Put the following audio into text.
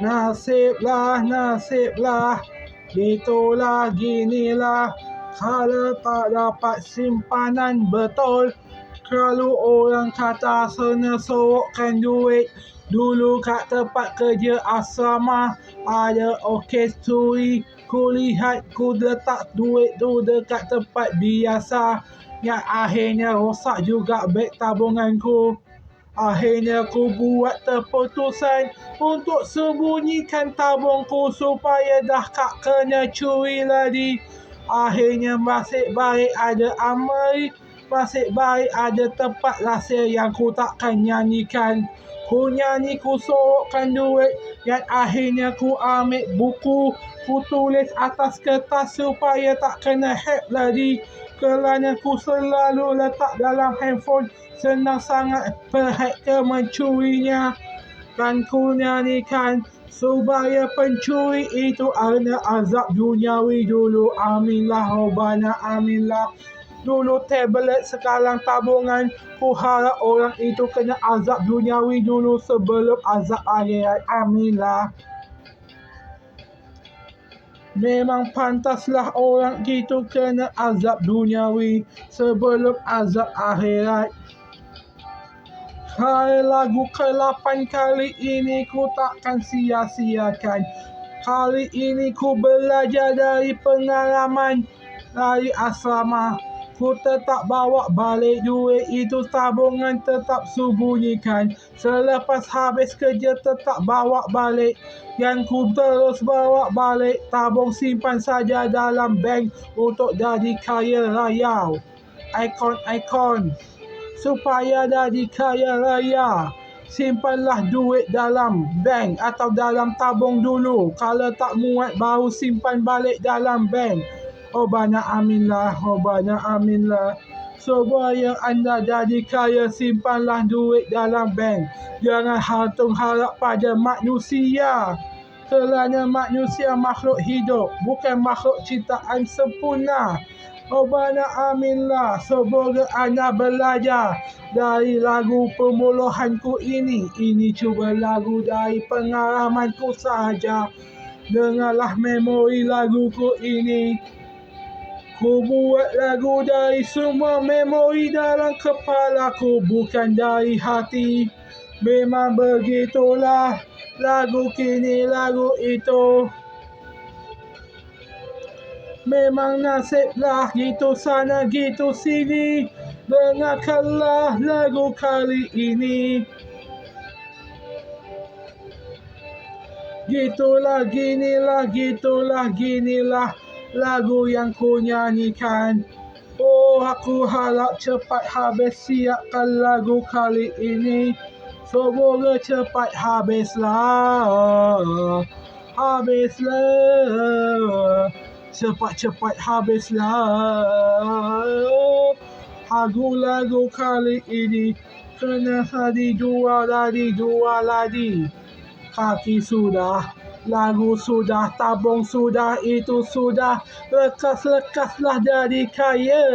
nasiblah, gitulah ginilah. Kalau tak dapat simpanan betul, kalau orang kata sana sorokkan duit. Dulu kat tempat kerja asrama ada orkes turi. Ku lihat ku letak duit tu dekat tempat biasa, yang akhirnya rosak juga beg tabunganku. Akhirnya ku buat keputusan untuk sembunyikan tabungku supaya dah tak kena curi lagi. Akhirnya nasib baik ada amal, nasib baik ada tempat rahsia yang ku takkan nyanyikan. Ku nyanyi, ku sorokkan duit, dan akhirnya ku ambil buku, ku tulis atas kertas supaya tak kena hack lagi. Kerana ku selalu letak dalam handphone, senang sangat hacker mencurinya. Dan ku nyanyikan supaya pencuri itu ada azab duniawi dulu. Aminlah, Rabbana, aminlah. Dulu tablet, sekarang tabungan. Ku harap orang itu kena azab duniawi dulu sebelum azab akhirat. Aminlah. Memang pantaslah orang itu kena azab duniawi sebelum azab akhirat. Hai, lagu ke-8 kali ini ku takkan sia-siakan. Kali ini ku belajar dari pengalaman dari asrama. Ku tetap bawa balik duit itu, tabungan tetap sembunyikan. Selepas habis kerja tetap bawa balik. Yang ku terus bawa balik, tabung simpan saja dalam bank untuk jadi kaya raya. Ikon supaya jadi kaya raya, simpanlah duit dalam bank atau dalam tabung dulu. Kalau tak muat baru simpan balik dalam bank. Rabbana aminlah, Rabbana aminlah. Supaya anda jadi kaya, simpanlah duit dalam bank. Jangan harap pada manusia. Kerana manusia makhluk hidup, bukan makhluk ciptaan sempurna. Rabbana aminlah. Semoga anda belajar dari lagu pemuluhanku ini. Ini cuma lagu dari pengalamanku sahaja. Dengarlah memori laguku ini. Ku buat lagu dari semua memori dalam kepalaku, bukan dari hati. Memang begitulah lagu kini, lagu itu. Memang nasiblah, gitu sana gitu sini. Dengarkanlah lagu kali ini. Gitulah ginilah, gitulah ginilah lagu yang ku nyanyikan. Oh, aku harap cepat habis siapkan lagu kali ini. Semoga cepat habislah. Habislah. Cepat-cepat habislah. Lagu kali ini kena dijual lagi. Kaki sudah, lagu sudah, tabung sudah, itu sudah. Lekas-lekaslah jadi kaya.